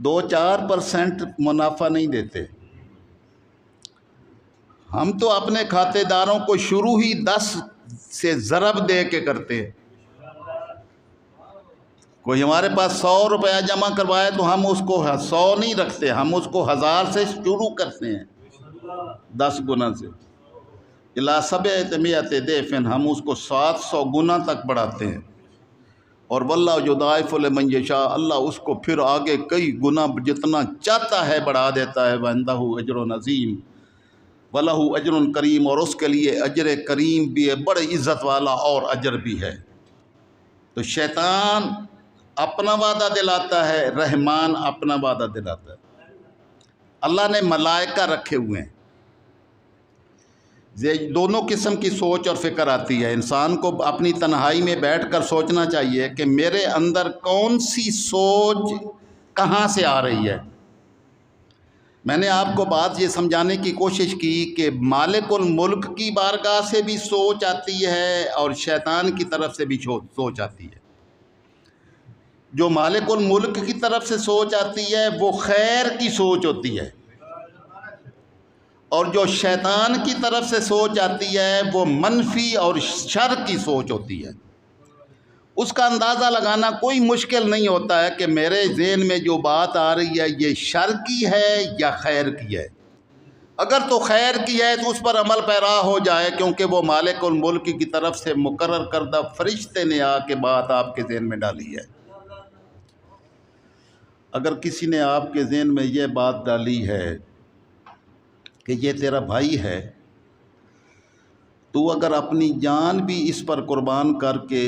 2-4% منافع نہیں دیتے. ہم تو اپنے کھاتے داروں کو شروع ہی 10 سے ضرب دے کے کرتے ہیں. کوئی ہمارے پاس 100 روپیہ جمع کروائے تو ہم اس کو 100 نہیں رکھتے، ہم اس کو 1000 سے شروع کرتے ہیں، 10 گنا سے. الا 700 ضعف، ہم اس کو 700 گنا تک بڑھاتے ہیں. اور واللہ یضاعف لمن یشاء، اللہ اس کو پھر آگے کئی گنا جتنا چاہتا ہے بڑھا دیتا ہے. وعندہ اجر عظیم ولہ اجر کریم، اور اس کے لیے اجر کریم بھی ہے، بڑے عزت والا اور اجر بھی ہے. تو شیطان اپنا وعدہ دلاتا ہے، رحمان اپنا وعدہ دلاتا ہے. اللہ نے ملائکہ رکھے ہوئے ہیں. یہ دونوں قسم کی سوچ اور فکر آتی ہے. انسان کو اپنی تنہائی میں بیٹھ کر سوچنا چاہیے کہ میرے اندر کون سی سوچ کہاں سے آ رہی ہے. میں نے آپ کو بات یہ سمجھانے کی کوشش کی کہ مالک الملک کی بارگاہ سے بھی سوچ آتی ہے اور شیطان کی طرف سے بھی سوچ آتی ہے. جو مالک الملک کی طرف سے سوچ آتی ہے وہ خیر کی سوچ ہوتی ہے، اور جو شیطان کی طرف سے سوچ آتی ہے وہ منفی اور شر کی سوچ ہوتی ہے. اس کا اندازہ لگانا کوئی مشکل نہیں ہوتا ہے کہ میرے ذہن میں جو بات آ رہی ہے یہ شر کی ہے یا خیر کی ہے. اگر تو خیر کی ہے تو اس پر عمل پیرا ہو جائے، کیونکہ وہ مالک الملک کی طرف سے مقرر کردہ فرشتے نے آ کے بات آپ کے ذہن میں ڈالی ہے. اگر کسی نے آپ کے ذہن میں یہ بات ڈالی ہے کہ یہ تیرا بھائی ہے، تو اگر اپنی جان بھی اس پر قربان کر کے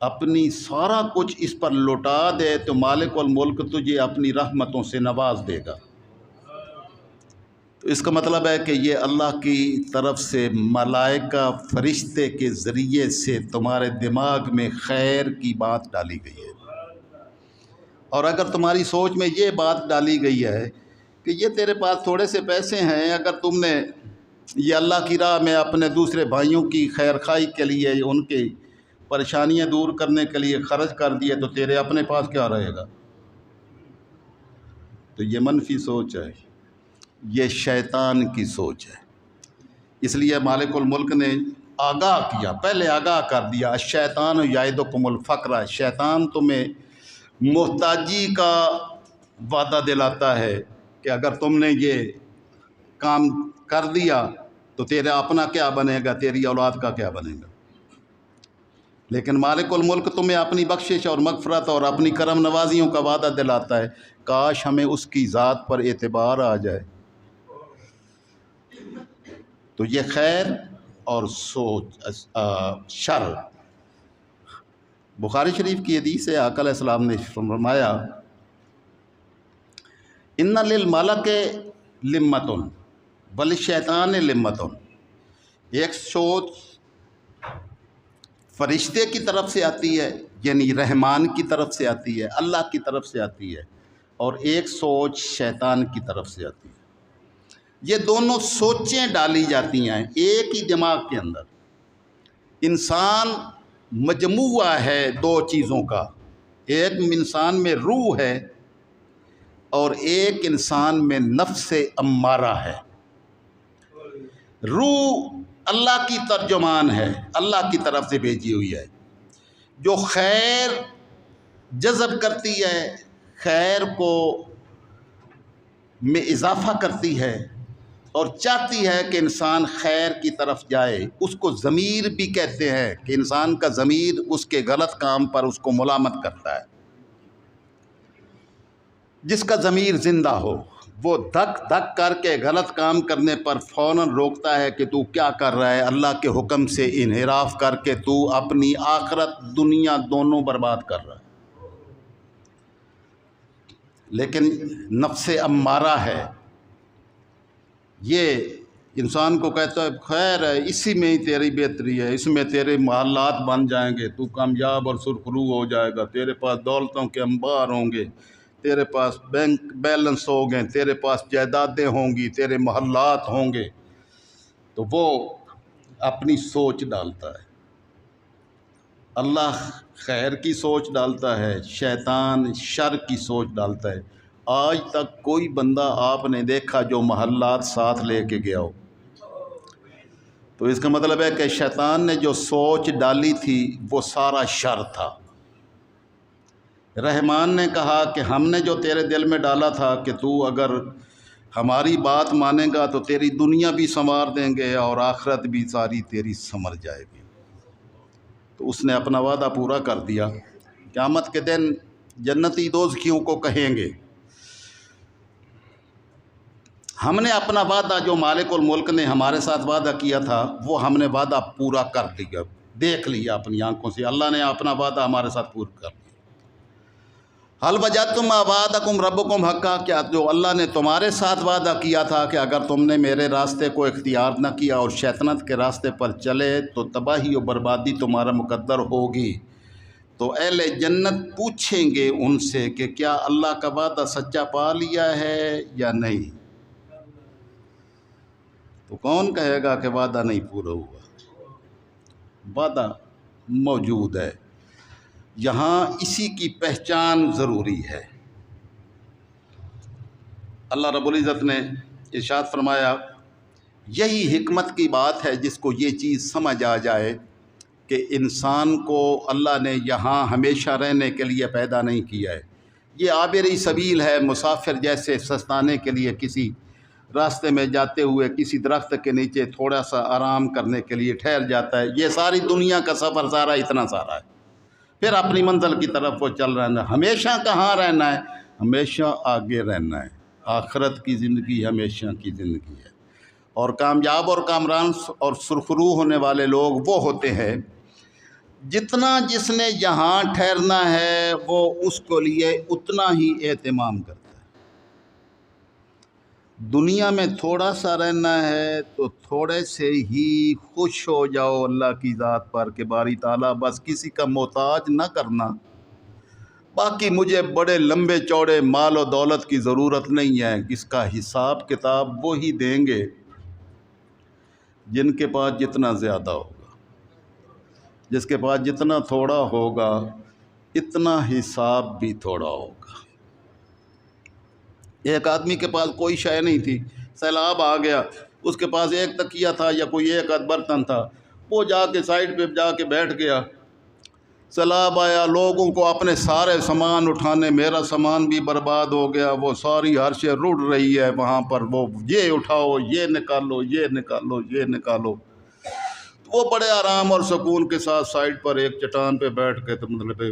اپنی سارا کچھ اس پر لوٹا دے تو مالک الملک تجھے اپنی رحمتوں سے نواز دے گا. تو اس کا مطلب ہے کہ یہ اللہ کی طرف سے ملائکہ فرشتے کے ذریعے سے تمہارے دماغ میں خیر کی بات ڈالی گئی ہے. اور اگر تمہاری سوچ میں یہ بات ڈالی گئی ہے کہ یہ تیرے پاس تھوڑے سے پیسے ہیں، اگر تم نے یہ اللہ کی راہ میں اپنے دوسرے بھائیوں کی خیر خواہی کے لیے، ان کی پریشانیاں دور کرنے کے لیے خرچ کر دیے، تو تیرے اپنے پاس کیا رہے گا. تو یہ منفی سوچ ہے، یہ شیطان کی سوچ ہے. اس لیے مالک الملک نے آگاہ کیا، پہلے آگاہ کر دیا، الشیطان یعدکم الفقر، شیطان تمہیں محتاجی کا وعدہ دلاتا ہے کہ اگر تم نے یہ کام کر دیا تو تیرا اپنا کیا بنے گا، تیری اولاد کا کیا بنے گا. لیکن مالک الملک تمہیں اپنی بخشش اور مغفرت اور اپنی کرم نوازیوں کا وعدہ دلاتا ہے. کاش ہمیں اس کی ذات پر اعتبار آ جائے. تو یہ خیر اور سوچ شر. بخاری شریف کی حدیث ہے، آقا علیہ السلام نے فرمایا ان للملک لمۃ وللشیطان لمۃ. ایک سوچ فرشتے کی طرف سے آتی ہے، یعنی رحمان کی طرف سے آتی ہے، اللہ کی طرف سے آتی ہے، اور ایک سوچ شیطان کی طرف سے آتی ہے. یہ دونوں سوچیں ڈالی جاتی ہیں ایک ہی دماغ کے اندر. انسان مجموعہ ہے دو چیزوں کا، ایک انسان میں روح ہے اور ایک انسان میں نفس امارہ ہے. روح اللہ کی ترجمان ہے، اللہ کی طرف سے بھیجی ہوئی ہے، جو خیر جذب کرتی ہے، خیر کو میں اضافہ کرتی ہے اور چاہتی ہے کہ انسان خیر کی طرف جائے. اس کو ضمیر بھی کہتے ہیں کہ انسان کا ضمیر اس کے غلط کام پر اس کو ملامت کرتا ہے. جس کا ضمیر زندہ ہو وہ دھک دھک کر کے غلط کام کرنے پر فوراً روکتا ہے کہ تو کیا کر رہا ہے، اللہ کے حکم سے انحراف کر کے تو اپنی آخرت دنیا دونوں برباد کر رہا ہے. لیکن نفس امارہ ہے، یہ انسان کو کہتا ہے خیر ہے، اسی میں ہی تیری بہتری ہے، اس میں تیرے محلات بن جائیں گے، تو کامیاب اور سرخرو ہو جائے گا، تیرے پاس دولتوں کے انبار ہوں گے، تیرے پاس بینک بیلنس ہوں گے، تیرے پاس جائیدادیں ہوں گی، تیرے محلات ہوں گے. تو وہ اپنی سوچ ڈالتا ہے. اللہ خیر کی سوچ ڈالتا ہے، شیطان شر کی سوچ ڈالتا ہے۔ آج تک کوئی بندہ آپ نے دیکھا جو محلات ساتھ لے کے گیا ہو؟ تو اس کا مطلب ہے کہ شیطان نے جو سوچ ڈالی تھی وہ سارا شر تھا۔ رحمان نے کہا کہ ہم نے جو تیرے دل میں ڈالا تھا کہ تو اگر ہماری بات مانے گا تو تیری دنیا بھی سنوار دیں گے اور آخرت بھی ساری تیری سنور جائے گی۔ تو اس نے اپنا وعدہ پورا کر دیا۔ قیامت کے دن جنتی دوزخیوں کو کہیں گے ہم نے اپنا وعدہ جو مالک الملک نے ہمارے ساتھ وعدہ کیا تھا وہ ہم نے وعدہ پورا کر دیا، دیکھ لیا اپنی آنکھوں سے، اللہ نے اپنا وعدہ ہمارے ساتھ پورا کر دیا۔ حل وجدتم ما وعدکم ربکم حقا، کیا جو اللہ نے تمہارے ساتھ وعدہ کیا تھا کہ اگر تم نے میرے راستے کو اختیار نہ کیا اور شیطنت کے راستے پر چلے تو تباہی و بربادی تمہارا مقدر ہوگی۔ تو اہل جنت پوچھیں گے ان سے کہ کیا اللہ کا وعدہ سچا پا لیا ہے یا نہیں؟ تو کون کہے گا کہ وعدہ نہیں پورا ہوا؟ وعدہ موجود ہے۔ یہاں اسی کی پہچان ضروری ہے۔ اللہ رب العزت نے ارشاد فرمایا، یہی حکمت کی بات ہے جس کو یہ چیز سمجھ آ جائے کہ انسان کو اللہ نے یہاں ہمیشہ رہنے کے لیے پیدا نہیں کیا ہے۔ یہ عابری سبیل ہے، مسافر جیسے سستانے کے لیے کسی راستے میں جاتے ہوئے کسی درخت کے نیچے تھوڑا سا آرام کرنے کے لیے ٹھہر جاتا ہے۔ یہ ساری دنیا کا سفر سارا اتنا سارا ہے، پھر اپنی منزل کی طرف وہ چل رہنا ہے۔ ہمیشہ کہاں رہنا ہے؟ ہمیشہ آگے رہنا ہے۔ آخرت کی زندگی ہمیشہ کی زندگی ہے۔ اور کامیاب اور کامران اور سرخرو ہونے والے لوگ وہ ہوتے ہیں جتنا جس نے یہاں ٹھہرنا ہے وہ اس کو لیے اتنا ہی اہتمام کرتا ہے۔ دنیا میں تھوڑا سا رہنا ہے تو تھوڑے سے ہی خوش ہو جاؤ اللہ کی ذات پر کہ باری تعالیٰ بس کسی کا محتاج نہ کرنا، باقی مجھے بڑے لمبے چوڑے مال و دولت کی ضرورت نہیں ہے۔ اس کا حساب کتاب وہی دیں گے جن کے پاس جتنا زیادہ ہوگا، جس کے پاس جتنا تھوڑا ہوگا اتنا حساب بھی تھوڑا ہوگا۔ ایک آدمی کے پاس کوئی شے نہیں تھی، سیلاب آ گیا، اس کے پاس ایک تکیہ تھا یا کوئی ایک آدھ برتن تھا، وہ جا کے سائڈ پہ جا کے بیٹھ گیا۔ سیلاب آیا، لوگوں کو اپنے سارے سامان اٹھانے، میرا سامان بھی برباد ہو گیا، وہ ساری عرشیں رڑ رہی ہے وہاں پر، وہ یہ اٹھاؤ، یہ نکالو، یہ نکالو، یہ نکالو۔ وہ بڑے آرام اور سکون کے ساتھ سائڈ پر ایک چٹان پہ بیٹھ کے مطلب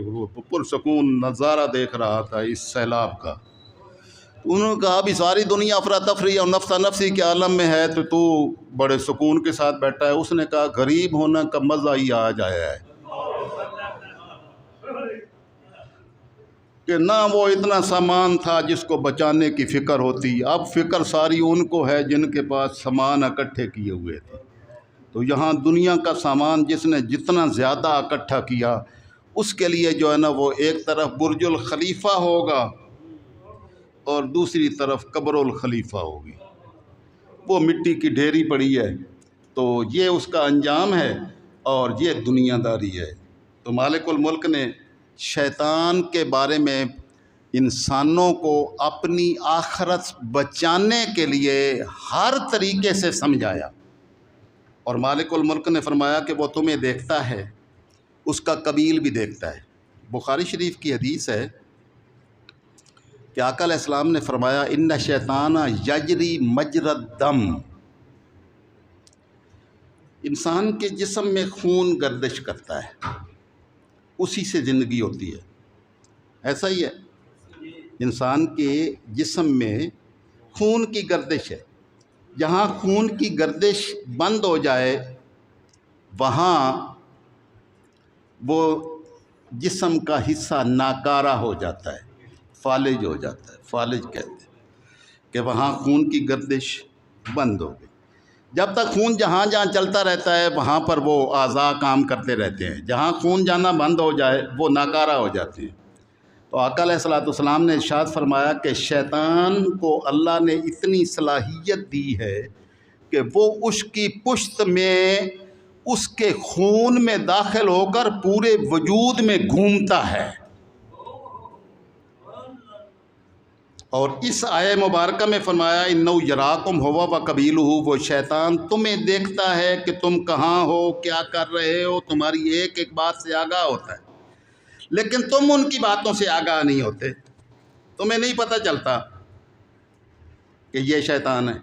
پرسکون نظارہ دیکھ رہا تھا اس سیلاب کا۔ انہوں نے کہا ابھی ساری دنیا افراتفری اور نفسا نفسی کے عالم میں ہے تو بڑے سکون کے ساتھ بیٹھا ہے۔ اس نے کہا غریب ہونے کا مزہ ہی آ جایا ہے کہ نہ وہ اتنا سامان تھا جس کو بچانے کی فکر ہوتی، اب فکر ساری ان کو ہے جن کے پاس سامان اکٹھے کیے ہوئے تھے۔ تو یہاں دنیا کا سامان جس نے جتنا زیادہ اکٹھا کیا اس کے لیے جو ہے نا وہ ایک طرف برج الخلیفہ ہوگا اور دوسری طرف قبر الخلیفہ ہوگی، وہ مٹی کی ڈھیری پڑی ہے۔ تو یہ اس کا انجام ہے اور یہ دنیا داری ہے۔ تو مالک الملک نے شیطان کے بارے میں انسانوں کو اپنی آخرت بچانے کے لیے ہر طریقے سے سمجھایا، اور مالک الملک نے فرمایا کہ وہ تمہیں دیکھتا ہے، اس کا قبیل بھی دیکھتا ہے۔ بخاری شریف کی حدیث ہے کہ آقا علیہ السلام نے فرمایا ان شیطان یجری مجری الدم، انسان کے جسم میں خون گردش کرتا ہے، اسی سے زندگی ہوتی ہے۔ ایسا ہی ہے، انسان کے جسم میں خون کی گردش ہے، جہاں خون کی گردش بند ہو جائے وہاں وہ جسم کا حصہ ناکارہ ہو جاتا ہے، فالج ہو جاتا ہے، فالج کہتے ہیں کہ وہاں خون کی گردش بند ہو گئی۔ جب تک خون جہاں جہاں چلتا رہتا ہے وہاں پر وہ اعضاء کام کرتے رہتے ہیں، جہاں خون جانا بند ہو جائے وہ ناکارہ ہو جاتے ہیں۔ تو آقا علیہ السلام نے ارشاد فرمایا کہ شیطان کو اللہ نے اتنی صلاحیت دی ہے کہ وہ اس کی پشت میں اس کے خون میں داخل ہو کر پورے وجود میں گھومتا ہے۔ اور اس آیہ مبارکہ میں فرمایا انہ یراکم ہوا و قبیلہ، وہ شیطان تمہیں دیکھتا ہے کہ تم کہاں ہو، کیا کر رہے ہو، تمہاری ایک ایک بات سے آگاہ ہوتا ہے، لیکن تم ان کی باتوں سے آگاہ نہیں ہوتے، تمہیں نہیں پتہ چلتا کہ یہ شیطان ہے۔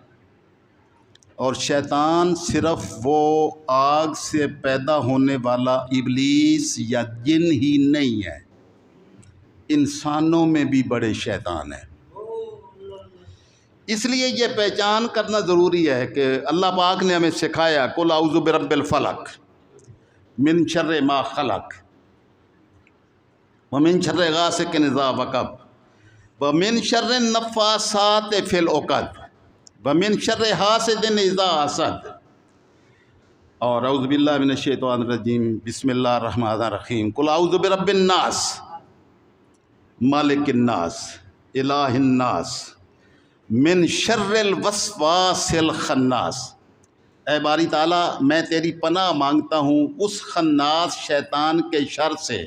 اور شیطان صرف وہ آگ سے پیدا ہونے والا ابلیس یا جن ہی نہیں ہے، انسانوں میں بھی بڑے شیطان ہیں۔ اس لیے یہ پہچان کرنا ضروری ہے کہ اللہ پاک نے ہمیں سکھایا قل اعوذ برب الفلق من شر ما خلق ومن شر غاسق اذا وقب ومن شر النفاثات فی العقد ومن شر حاسد اذا حسد، اور اعوذ باللہ من الشیطان الرجیم بسم اللہ الرحمن الرحیم قل اعوذ برب الناس مالک الناس الہ الناس من شر الوسواس الخناس۔ اے باری تعالیٰ میں تیری پناہ مانگتا ہوں اس خناس شیطان کے شر سے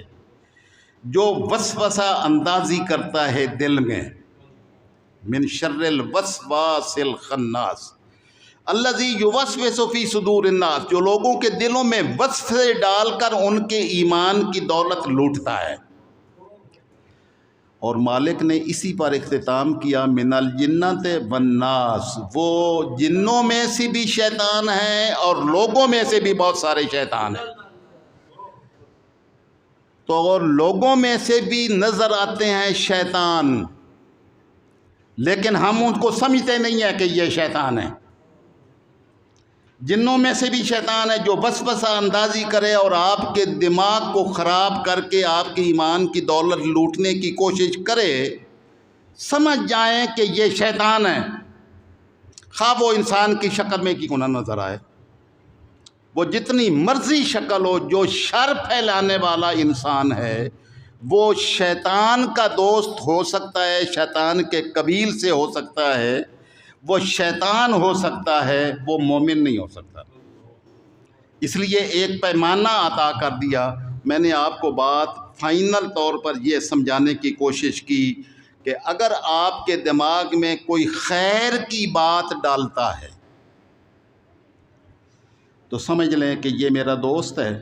جو وسوسہ اندازی کرتا ہے دل میں، من شر الوسواس الخناس الذی یوسوس فی صدور الناس، جو لوگوں کے دلوں میں وسوسے ڈال کر ان کے ایمان کی دولت لوٹتا ہے۔ اور مالک نے اسی پر اختتام کیا من الجنۃ والناس، وہ جنوں میں سے بھی شیطان ہیں اور لوگوں میں سے بھی بہت سارے شیطان ہیں۔ تو اور لوگوں میں سے بھی نظر آتے ہیں شیطان، لیکن ہم ان کو سمجھتے نہیں ہیں کہ یہ شیطان ہے۔ جنوں میں سے بھی شیطان ہے جو وسوسہ اندازی کرے اور آپ کے دماغ کو خراب کر کے آپ کے ایمان کی دولت لوٹنے کی کوشش کرے، سمجھ جائیں کہ یہ شیطان ہے، خواہ وہ انسان کی شکل میں کیوں نہ نظر آئے، وہ جتنی مرضی شکل ہو، جو شر پھیلانے والا انسان ہے وہ شیطان کا دوست ہو سکتا ہے، شیطان کے قبیل سے ہو سکتا ہے، وہ شیطان ہو سکتا ہے، وہ مومن نہیں ہو سکتا۔ اس لیے ایک پیمانہ عطا کر دیا۔ میں نے آپ کو بات فائنل طور پر یہ سمجھانے کی کوشش کی کہ اگر آپ کے دماغ میں کوئی خیر کی بات ڈالتا ہے تو سمجھ لیں کہ یہ میرا دوست ہے،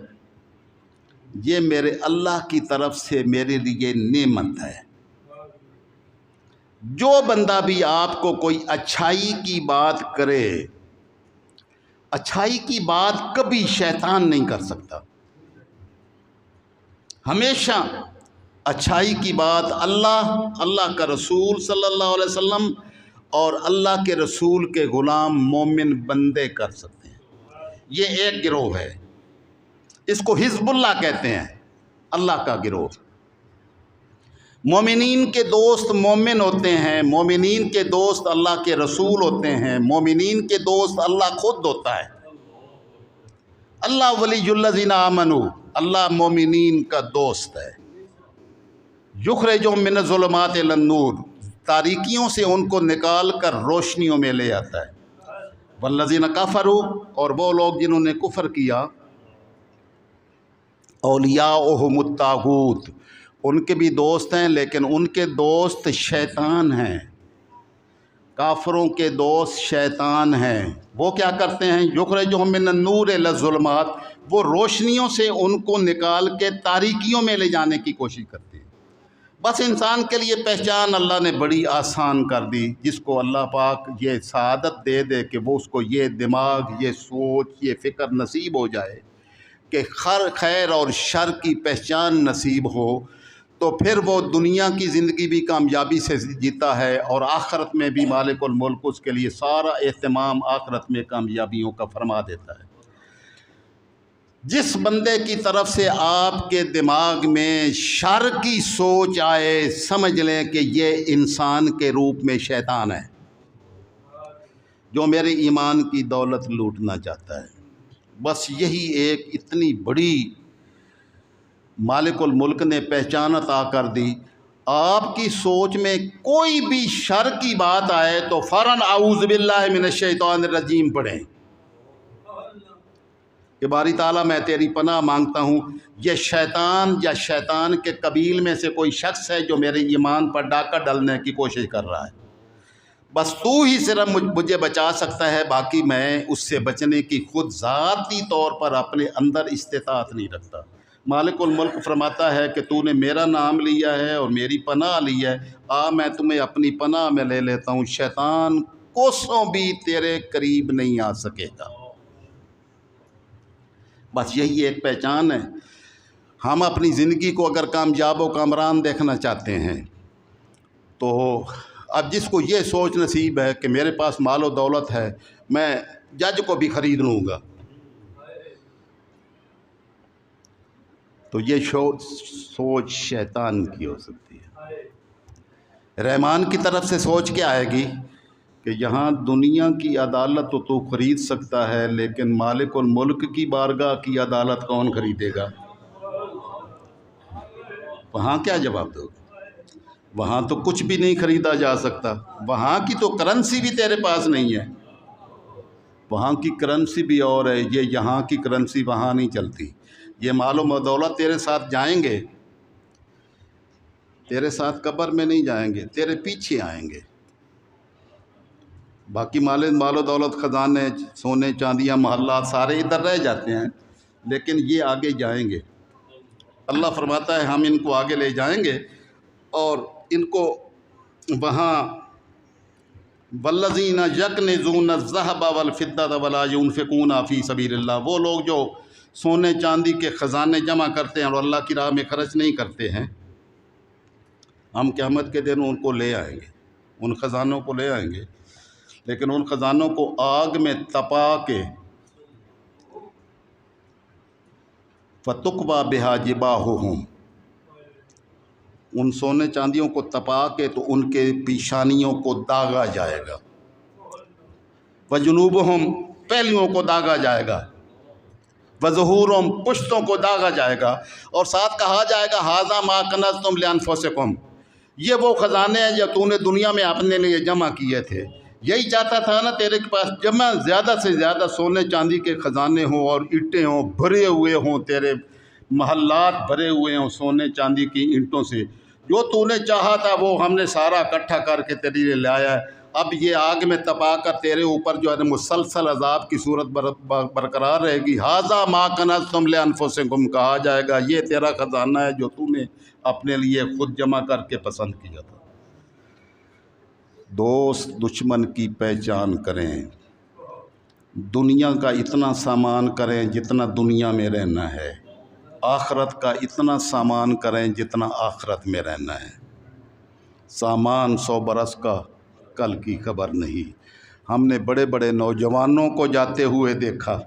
یہ میرے اللہ کی طرف سے میرے لیے نعمت ہے۔ جو بندہ بھی آپ کو کوئی اچھائی کی بات کرے، اچھائی کی بات کبھی شیطان نہیں کر سکتا، ہمیشہ اچھائی کی بات اللہ کا رسول صلی اللہ علیہ وسلم اور اللہ کے رسول کے غلام مومن بندے کر سکتے ہیں۔ یہ ایک گروہ ہے، اس کو حزب اللہ کہتے ہیں، اللہ کا گروہ۔ مومنین کے دوست مومن ہوتے ہیں، مومنین کے دوست اللہ کے رسول ہوتے ہیں، مومنین کے دوست اللہ خود ہوتا ہے۔ اللہ ولی الذین آمنوا، اللہ مومنین کا دوست ہے۔ یخرجہم من الظلمات الی النور، تاریکیوں سے ان کو نکال کر روشنیوں میں لے آتا ہے۔ والذین کفروا، اور وہ لوگ جنہوں نے کفر کیا، اولیاؤہم الطاغوت، ان کے بھی دوست ہیں لیکن ان کے دوست شیطان ہیں۔ کافروں کے دوست شیطان ہیں۔ وہ کیا کرتے ہیں؟ یخرجہم من النور الی الظلمات، وہ روشنیوں سے ان کو نکال کے تاریکیوں میں لے جانے کی کوشش کرتے ہیں۔ بس انسان کے لیے پہچان اللہ نے بڑی آسان کر دی، جس کو اللہ پاک یہ سعادت دے دے کہ وہ اس کو یہ دماغ، یہ سوچ، یہ فکر نصیب ہو جائے کہ خیر اور شر کی پہچان نصیب ہو، تو پھر وہ دنیا کی زندگی بھی کامیابی سے جیتا ہے اور آخرت میں بھی مالک الملک اس کے لیے سارا اہتمام آخرت میں کامیابیوں کا فرما دیتا ہے۔ جس بندے کی طرف سے آپ کے دماغ میں شر کی سوچ آئے، سمجھ لیں کہ یہ انسان کے روپ میں شیطان ہے جو میرے ایمان کی دولت لوٹنا چاہتا ہے۔ بس یہی ایک اتنی بڑی مالک الملک نے پہچان عطا کر دی۔ آپ کی سوچ میں کوئی بھی شر کی بات آئے تو فوراً اعوذ باللہ من الشیطان الرجیم پڑھیں۔ کہ باری تعالیٰ میں تیری پناہ مانگتا ہوں یہ شیطان یا شیطان کے قبیل میں سے کوئی شخص ہے جو میرے ایمان پر ڈاکہ ڈالنے کی کوشش کر رہا ہے، بس تو ہی صرف مجھے بچا سکتا ہے، باقی میں اس سے بچنے کی خود ذاتی طور پر اپنے اندر استطاعت نہیں رکھتا۔ مالک الملک فرماتا ہے کہ تو نے میرا نام لیا ہے اور میری پناہ لی ہے، میں تمہیں اپنی پناہ میں لے لیتا ہوں، شیطان کوسوں بھی تیرے قریب نہیں آ سکے گا۔ بس یہی ایک پہچان ہے۔ ہم اپنی زندگی کو اگر کامیاب و کامران دیکھنا چاہتے ہیں تو اب جس کو یہ سوچ نصیب ہے کہ میرے پاس مال و دولت ہے، میں جج کو بھی خرید لوں گا، تو یہ سوچ شیطان کی ہو سکتی ہے۔ رحمان کی طرف سے سوچ کے آئے گی کہ یہاں دنیا کی عدالت تو خرید سکتا ہے، لیکن مالک الملک کی بارگاہ کی عدالت کون خریدے گا؟ وہاں کیا جواب دو گے؟ وہاں تو کچھ بھی نہیں خریدا جا سکتا، وہاں کی تو کرنسی بھی تیرے پاس نہیں ہے، وہاں کی کرنسی بھی اور ہے، یہ یہاں کی کرنسی وہاں نہیں چلتی۔ یہ مال و دولت تیرے ساتھ جائیں گے، تیرے ساتھ قبر میں نہیں جائیں گے، تیرے پیچھے آئیں گے۔ باقی مال و دولت، خزانے، سونے چاندیاں، محلات سارے ادھر رہ جاتے ہیں، لیکن یہ آگے جائیں گے۔ اللہ فرماتا ہے ہم ان کو آگے لے جائیں گے اور ان کو وہاں والذین یکنزون الذھب والفضة ولا ينفقون فی سبیل اللہ، وہ لوگ جو سونے چاندی کے خزانے جمع کرتے ہیں اور اللہ کی راہ میں خرچ نہیں کرتے ہیں، ہم قیامت کے دن ان کو لے آئیں گے، ان خزانوں کو لے آئیں گے، لیکن ان خزانوں کو آگ میں تپا کے فَتُقْوَى بِهَا جِبَاهُهُمْ، ان سونے چاندیوں کو تپا کے تو ان کے پیشانیوں کو داغا جائے گا، وَجُنُوبُهُمْ، پہلیوں کو داغا جائے گا، وَظُهُورُهُمْ، پشتوں کو داغا جائے گا، اور ساتھ کہا جائے گا هَذَا مَا كَنَزْتُمْ لِأَنفُسِكُمْ، یہ وہ خزانے ہیں جو تو نے دنیا میں اپنے لیے جمع کیے تھے۔ یہی چاہتا تھا نا تیرے کے پاس جمع زیادہ سے زیادہ سونے چاندی کے خزانے ہوں اور اینٹیں ہوں، بھرے ہوئے ہوں، تیرے محلات بھرے ہوئے ہوں سونے چاندی کی اینٹوں سے، جو تو نے چاہا تھا وہ ہم نے سارا اکٹھا کر کے تیرے لیے لایا ہے۔ اب یہ آگ میں تپا کر تیرے اوپر جو ہے مسلسل عذاب کی صورت برقرار رہے گی۔ ھذا ما کنزتم لانفسکم، کہا جائے گا یہ تیرا خزانہ ہے جو تو نے اپنے لیے خود جمع کر کے پسند کیا تھا۔ دوست دشمن کی پہچان کریں، دنیا کا اتنا سامان کریں جتنا دنیا میں رہنا ہے، آخرت کا اتنا سامان کریں جتنا آخرت میں رہنا ہے۔ سامان 100 برس کا، کل کی خبر نہیں۔ ہم نے بڑے بڑے نوجوانوں کو جاتے ہوئے دیکھا،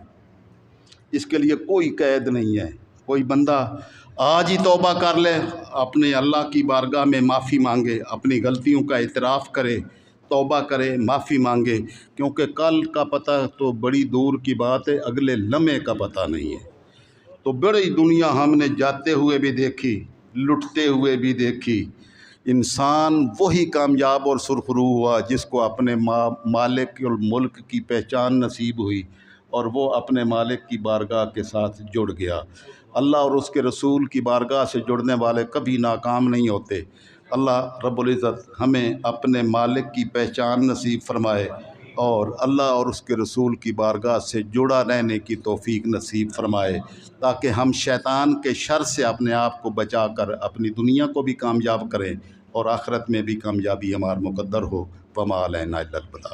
اس کے لیے کوئی قید نہیں ہے۔ کوئی بندہ آج ہی توبہ کر لے، اپنے اللہ کی بارگاہ میں معافی مانگے، اپنی غلطیوں کا اعتراف کرے، توبہ کرے، معافی مانگے، کیونکہ کل کا پتہ تو بڑی دور کی بات ہے، اگلے لمحے کا پتہ نہیں ہے۔ تو بڑی دنیا ہم نے جاتے ہوئے بھی دیکھی، لٹتے ہوئے بھی دیکھی۔ انسان وہی کامیاب اور سرخرو ہوا جس کو اپنے مالک الملک کی پہچان نصیب ہوئی اور وہ اپنے مالک کی بارگاہ کے ساتھ جڑ گیا۔ اللہ اور اس کے رسول کی بارگاہ سے جڑنے والے کبھی ناکام نہیں ہوتے۔ اللہ رب العزت ہمیں اپنے مالک کی پہچان نصیب فرمائے اور اللہ اور اس کے رسول کی بارگاہ سے جڑا رہنے کی توفیق نصیب فرمائے، تاکہ ہم شیطان کے شر سے اپنے آپ کو بچا کر اپنی دنیا کو بھی کامیاب کریں اور آخرت میں بھی کامیابی ہمارا مقدر ہو۔ وما علینا الا البلاغ۔